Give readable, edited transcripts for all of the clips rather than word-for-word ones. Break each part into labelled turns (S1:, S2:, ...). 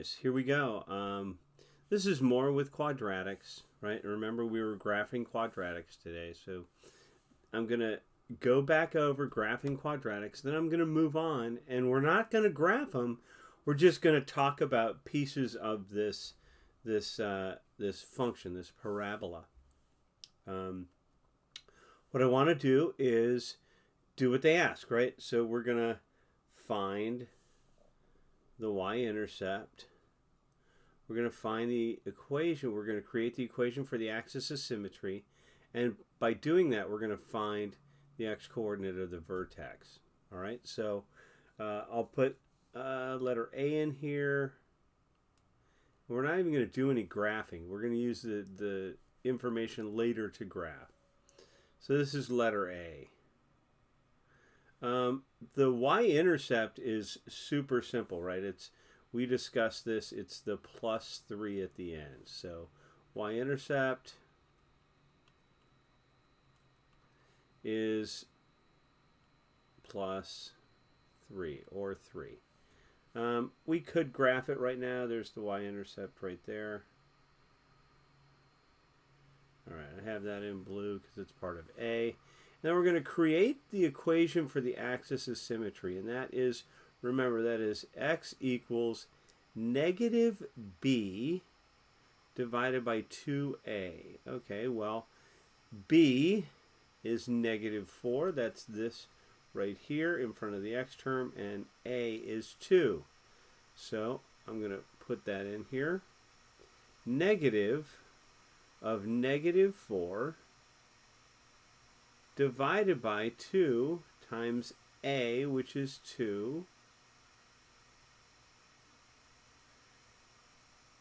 S1: Here we go. This is more with quadratics, right? Remember we were graphing quadratics today, so I'm going to go back over graphing quadratics, then I'm going to move on, and we're not going to graph them. We're just going to talk about pieces of this function, this parabola. What I want to do is do what they ask, right? So we're going to find the y-intercept. We're going to find the equation. We're going to create the equation for the axis of symmetry. And by doing that, we're going to find the x-coordinate of the vertex. All right, so I'll put letter A in here. We're not even going to do any graphing. We're going to use the information later to graph. So this is letter A. The y-intercept is super simple, right? We discussed this. It's the +3 at the end. So y-intercept is +3 or 3. We could graph it right now. There's the y-intercept right there. All right, I have that in blue because it's part of A. Then we're going to create the equation for the axis of symmetry, and that is, remember, that is x equals -b divided by 2a. Okay, well, b is -4. That's this right here in front of the x term, and a is 2. So I'm going to put that in here. Negative of -4 divided by 2 times a, which is 2.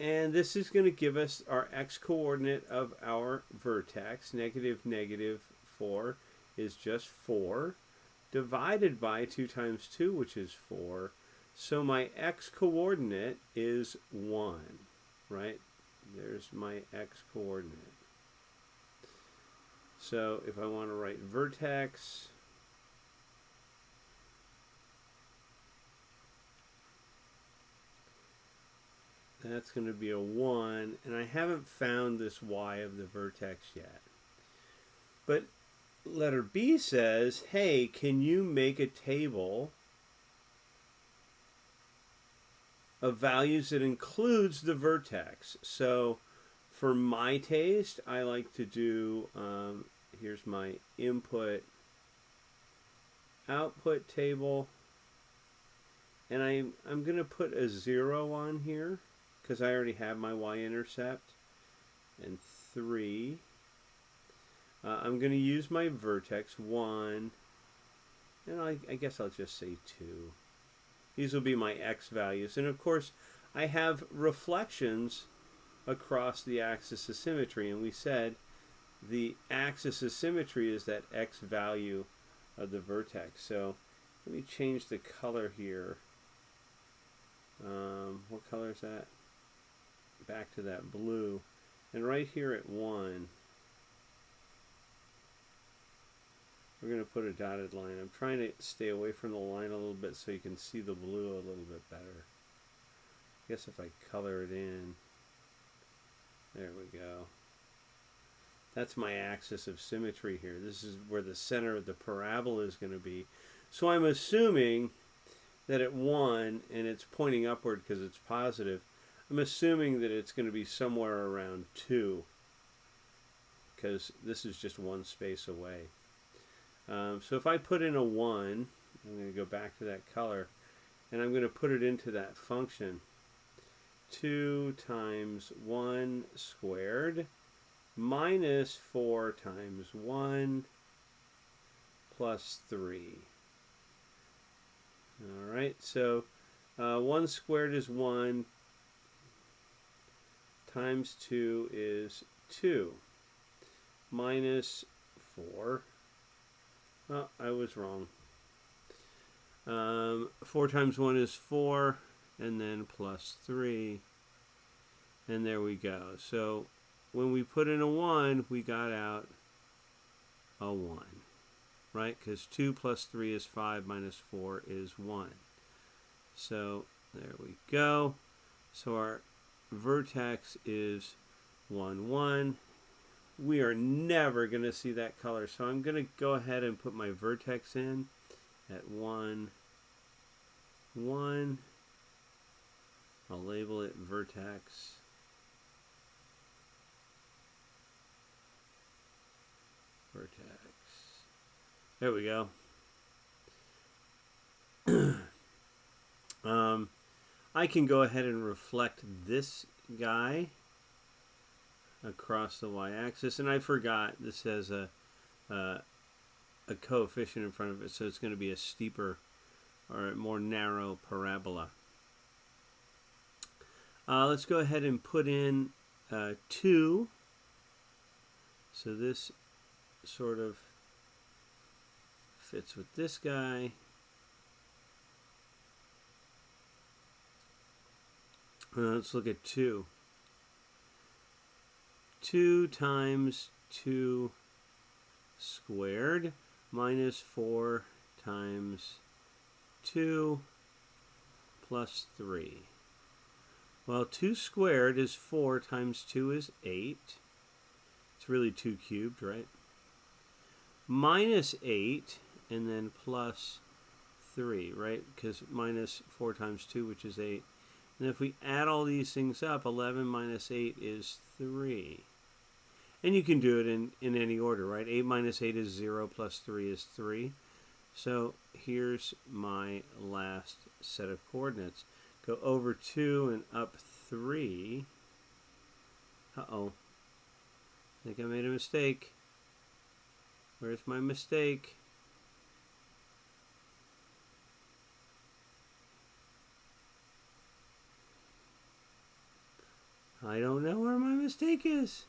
S1: And this is going to give us our x-coordinate of our vertex. -4 is just 4, divided by 2 times 2, which is 4. So my x-coordinate is 1, right? There's my x-coordinate. So if I want to write vertex, that's going to be a 1, and I haven't found this y of the vertex yet. But letter B says, hey, can you make a table of values that includes the vertex? So for my taste, I like to do, here's my input output table, and I'm going to put a 0 on here because I already have my y-intercept, and 3. I'm going to use my vertex 1, and I guess I'll just say 2. These will be my x values, and of course I have reflections across the axis of symmetry, and we said the axis of symmetry is that x value of the vertex. So let me change the color here. What color is that? Back to that blue. And right here at 1, we're going to put a dotted line. I'm trying to stay away from the line a little bit so you can see the blue a little bit better. I guess if I color it in, there we go. That's my axis of symmetry here. This is where the center of the parabola is going to be. So I'm assuming that at 1, and it's pointing upward because it's positive, I'm assuming that it's going to be somewhere around 2, because this is just one space away. So if I put in a 1, I'm going to go back to that color, and I'm going to put it into that function. 2 times 1 squared minus 4 times 1 plus 3. All right, so 1 squared is 1, times 2 is 2, minus 4. Oh, I was wrong. 4 times 1 is 4, and then plus 3. And there we go. So when we put in a 1, we got out a 1, right? Because 2 plus 3 is 5, minus 4 is 1. So there we go. So our vertex is 1, 1. We are never going to see that color. So I'm going to go ahead and put my vertex in at 1, 1. I'll label it vertex. Vertex. There we go. I can go ahead and reflect this guy across the y-axis, and I forgot this has a coefficient in front of it, so it's going to be a steeper or a more narrow parabola. Let's go ahead and put in 2. So this sort of fits with this guy. Let's look at 2. 2 times 2 squared minus 4 times 2 plus 3. Well, 2 squared is 4 times 2 is 8. It's really 2 cubed, right? Minus 8 and then plus 3, right? Because minus 4 times 2, which is 8. And if we add all these things up, 11 minus 8 is 3. And you can do it in any order, right? 8 minus 8 is 0, plus 3 is 3. So here's my last set of coordinates. Go over 2 and up 3. Uh-oh. I think I made a mistake. Where's my mistake? I don't know where my mistake is.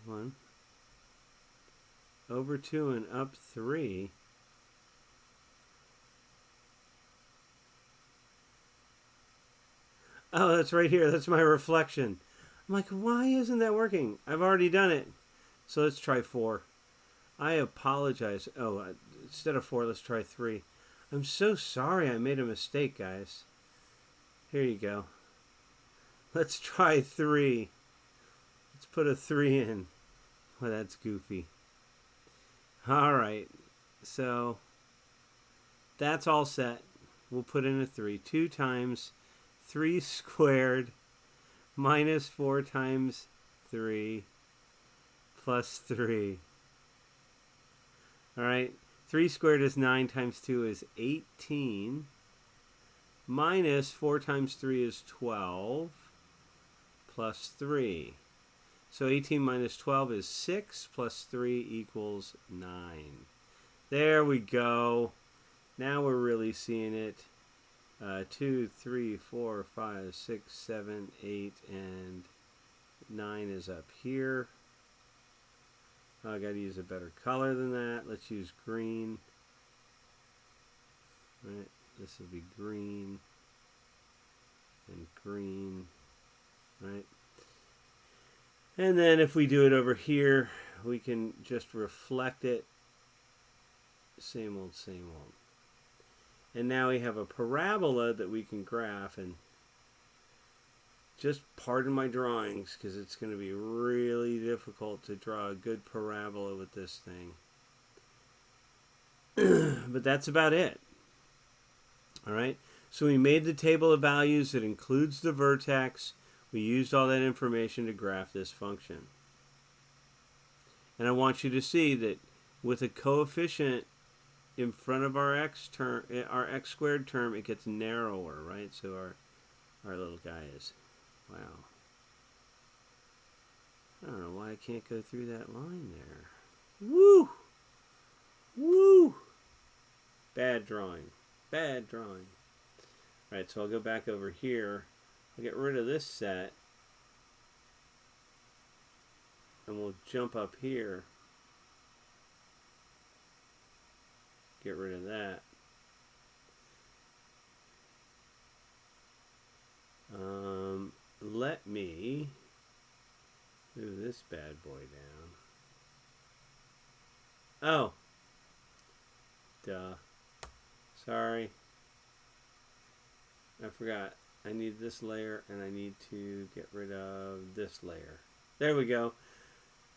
S1: 1. Over 2 and up 3. Oh, that's right here. That's my reflection. I'm like, why isn't that working? I've already done it. So let's try 4. I apologize. Oh, instead of 4, let's try 3. I'm so sorry I made a mistake, guys. Here you go. Let's try 3. Let's put a 3 in. Well, that's goofy. All right. So that's all set. We'll put in a 3. 2 times 3 squared minus 4 times 3 plus 3. All right. 3 squared is 9 times 2 is 18. Minus 4 times 3 is 12 plus 3. So 18 minus 12 is 6 plus 3 equals 9. There we go. Now we're really seeing it. 2, 3, 4, 5, 6, 7, 8, and 9 is up here. I got to use a better color than that. Let's use green. Right, this will be green and green. Right. And then if we do it over here, we can just reflect it. Same old, same old. And now we have a parabola that we can graph, and just pardon my drawings because it's going to be really difficult to draw a good parabola with this thing. But that's about it. All right. So we made the table of values that includes the vertex. We used all that information to graph this function. And I want you to see that with a coefficient in front of our x squared term, it gets narrower, right? So our little guy is, wow. I don't know why I can't go through that line there. Woo! Woo! Bad drawing. Bad drawing. All right, so I'll go back over here. I'll get rid of this set. And we'll jump up here. Get rid of that. Let me move this bad boy down. Oh. Duh. Sorry. I forgot. I need this layer and I need to get rid of this layer. There we go.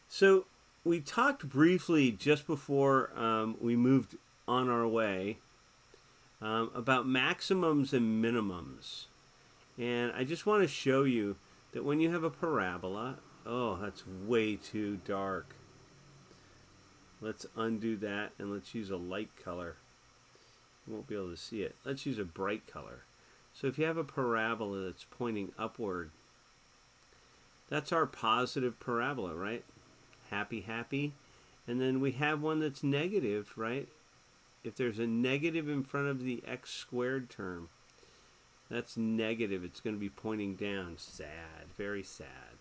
S1: So we talked briefly just before we moved on our way about maximums and minimums. And I just want to show you that when you have a parabola, oh, that's way too dark. Let's undo that and let's use a light color. You won't be able to see it. Let's use a bright color. So if you have a parabola that's pointing upward, that's our positive parabola, right? Happy, happy. And then we have one that's negative, right? If there's a negative in front of the x squared term, that's negative. It's going to be pointing down. Sad, very sad.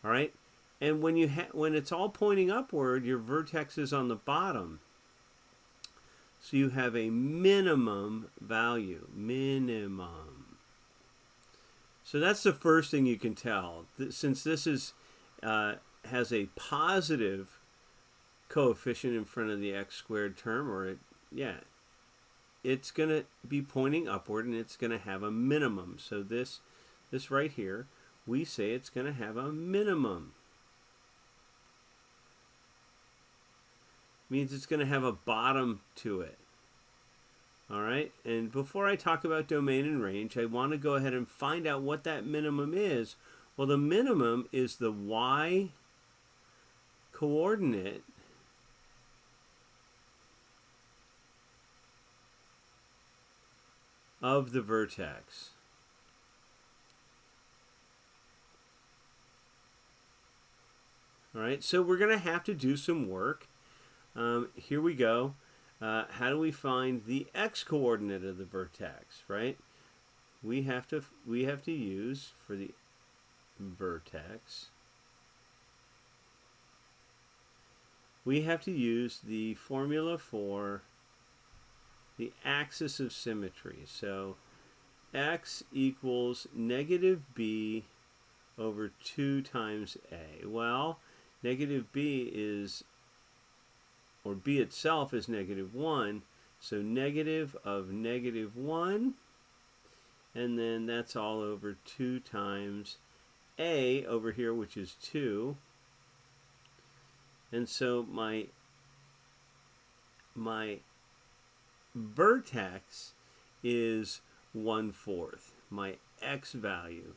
S1: All right? And when it's all pointing upward, your vertex is on the bottom. So you have a minimum value. Minimum. So that's the first thing you can tell. Since this is has a positive coefficient in front of the x squared term, or it's going to be pointing upward and it's going to have a minimum. So this right here, we say it's going to have a minimum. Means it's going to have a bottom to it. All right, and before I talk about domain and range, I want to go ahead and find out what that minimum is. Well, the minimum is the y coordinate of the vertex. All right, so we're going to have to do some work. Here we go. How do we find the x-coordinate of the vertex, right? We have to use, for the vertex, we have to use the formula for the axis of symmetry. So x equals negative b over 2 times a. Well, negative b is, or b itself is negative 1, so negative of negative 1, and then that's all over 2 times a over here, which is 2. And so my vertex is 1/4. My x value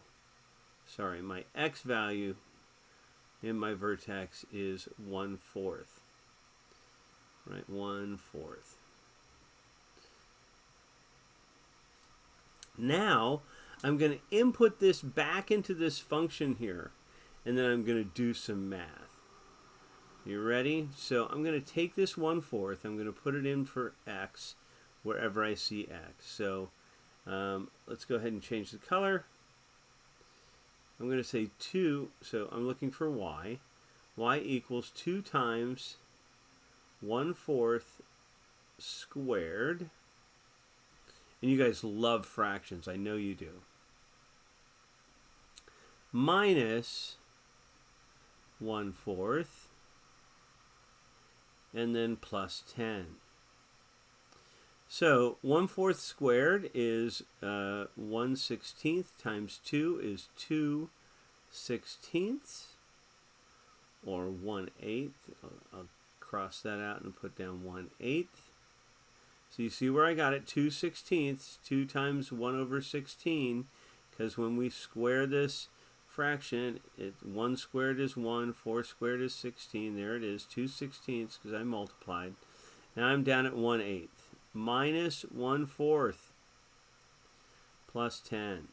S1: in my vertex is 1/4. Right, 1/4. Now I'm going to input this back into this function here, and then I'm going to do some math. You ready? So I'm going to take this 1/4, I'm going to put it in for x wherever I see x. So let's go ahead and change the color. I'm going to say 2, so I'm looking for y. Y equals 2 times 1/4 squared. And you guys love fractions, I know you do. Minus 1/4. And then plus 10. So 1/4 squared is 1/16 times 2 is 2/16, or 1/8. I'll cross that out and put down 1/8. So you see where I got it, 2/16, 2 times 1/16, because when we square this fraction, 1 squared is 1, 4 squared is 16, there it is, 2/16 because I multiplied. Now I'm down at 1/8, minus 1/4 plus 10.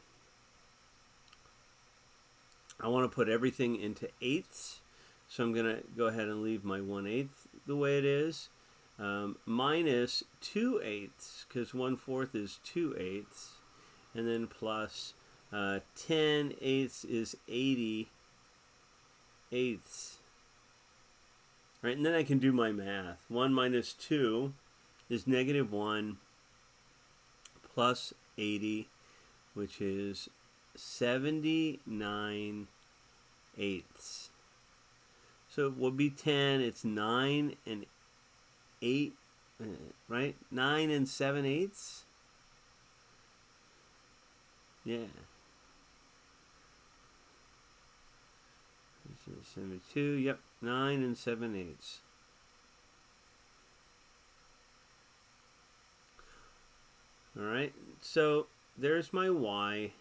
S1: I want to put everything into eighths, so I'm going to go ahead and leave my 1/8 the way it is. Minus 2/8, because 1/4 is 2/8, and then plus 10/8 is 80/8. Right, and then I can do my math. 1 minus 2 is negative 1 plus 80, which is 79/8. So it will be 10, it's 9 and 8, right? 9 7/8. Yeah. 72, yep, 9 and 7/8. All right, so there's my y,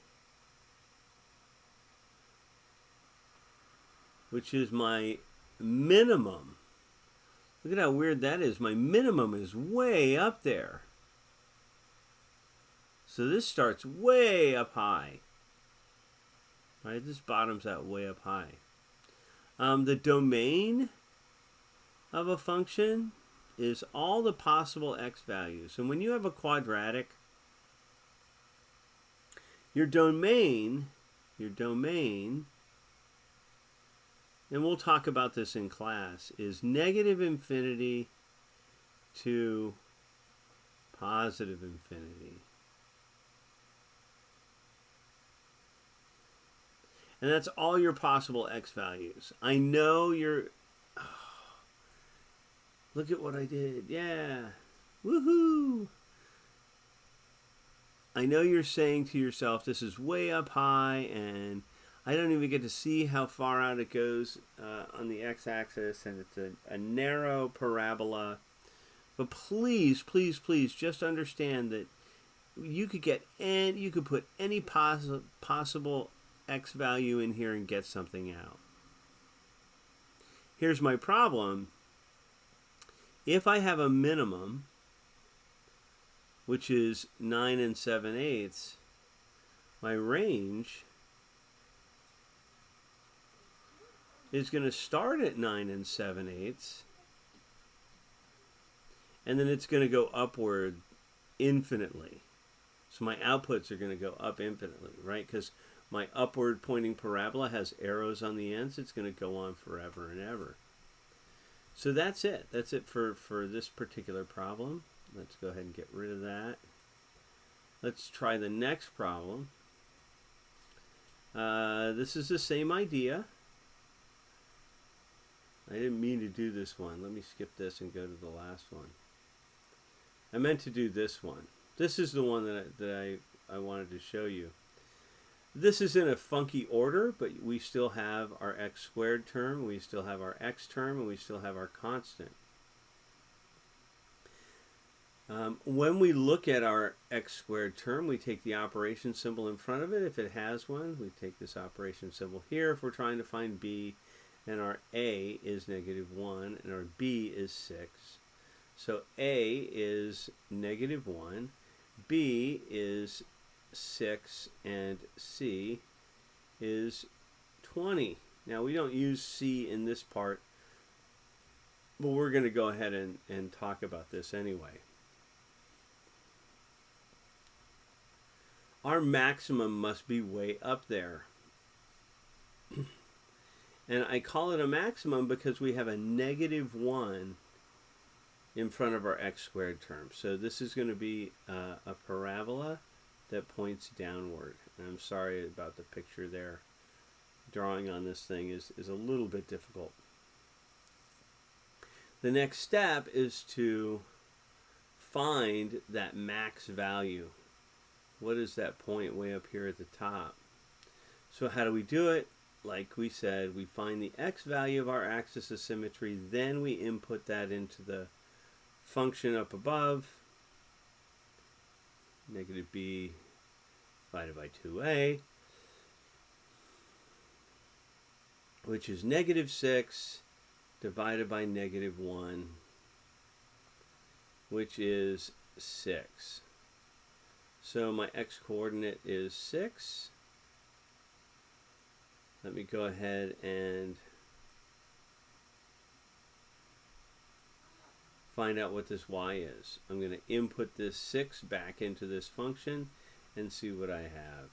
S1: which is my minimum. Look at how weird that is. My minimum is way up there. So this starts way up high. Right, this bottoms out way up high. The domain of a function is all the possible x values. And when you have a quadratic, your domain, and we'll talk about this in class, is negative infinity to positive infinity. And that's all your possible x values. I know you're... Oh, look at what I did. Yeah. Woohoo! I know you're saying to yourself, this is way up high, and I don't even get to see how far out it goes on the x-axis, and it's a narrow parabola. But please, please, please, just understand that you could put any possible x value in here and get something out. Here's my problem. If I have a minimum, which is 9 and 7/8, my range is going to start at 9 and 7/8, and then it's going to go upward infinitely. So my outputs are going to go up infinitely, right? Because my upward pointing parabola has arrows on the ends. It's going to go on forever and ever. So that's it. That's it for this particular problem. Let's go ahead and get rid of that. Let's try the next problem. This is the same idea. I didn't mean to do this one. Let me skip this and go to the last one. I meant to do this one. This is the one that I wanted to show you. This is in a funky order, but we still have our x squared term, we still have our x term, and we still have our constant. When we look at our x squared term, we take the operation symbol in front of it. If it has one, we take this operation symbol here if we're trying to find b, and our a is -1, and our b is 6. So a is -1, b is 6, and c is 20. Now we don't use c in this part, but we're going to go ahead and talk about this anyway. Our maximum must be way up there. And I call it a maximum because we have a -1 in front of our x squared term. So this is going to be a parabola that points downward. And I'm sorry about the picture there. Drawing on this thing is a little bit difficult. The next step is to find that max value. What is that point way up here at the top? So how do we do it? Like we said, we find the x value of our axis of symmetry, then we input that into the function up above, -b divided by 2a, which is -6 divided by -1, which is 6. So my x coordinate is 6. Let me go ahead and find out what this y is. I'm going to input this 6 back into this function and see what I have.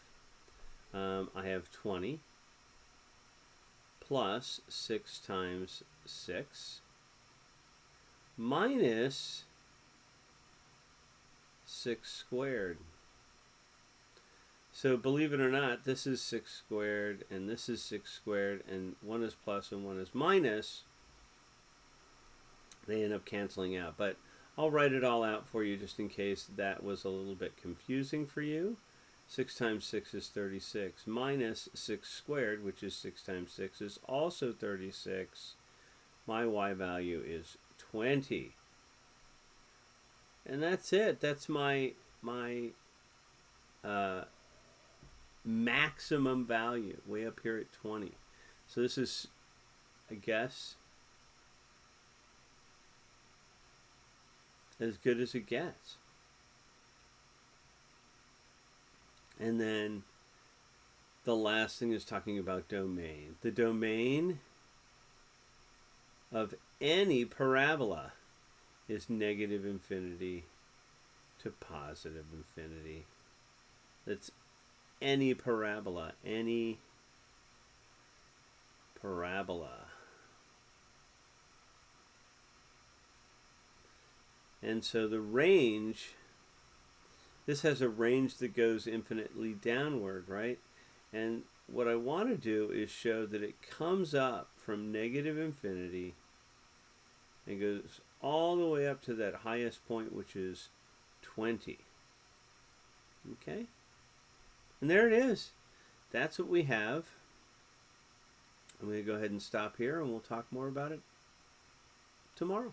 S1: I have 20 plus 6 times 6 minus 6 squared. So believe it or not, this is 6 squared and this is 6 squared, and one is plus and one is minus. They end up canceling out, but I'll write it all out for you just in case that was a little bit confusing for you. 6 times 6 is 36. Minus 6 squared, which is 6 times 6, is also 36. My y value is 20. And that's it. That's my maximum value, way up here at 20. So this is, I guess, as good as it gets. And then the last thing is talking about domain. The domain of any parabola is negative infinity to positive infinity. That's any parabola, any parabola. And so the range, this has a range that goes infinitely downward, right? And what I want to do is show that it comes up from negative infinity and goes all the way up to that highest point, which is 20. Okay? And there it is. That's what we have. I'm going to go ahead and stop here, and we'll talk more about it tomorrow.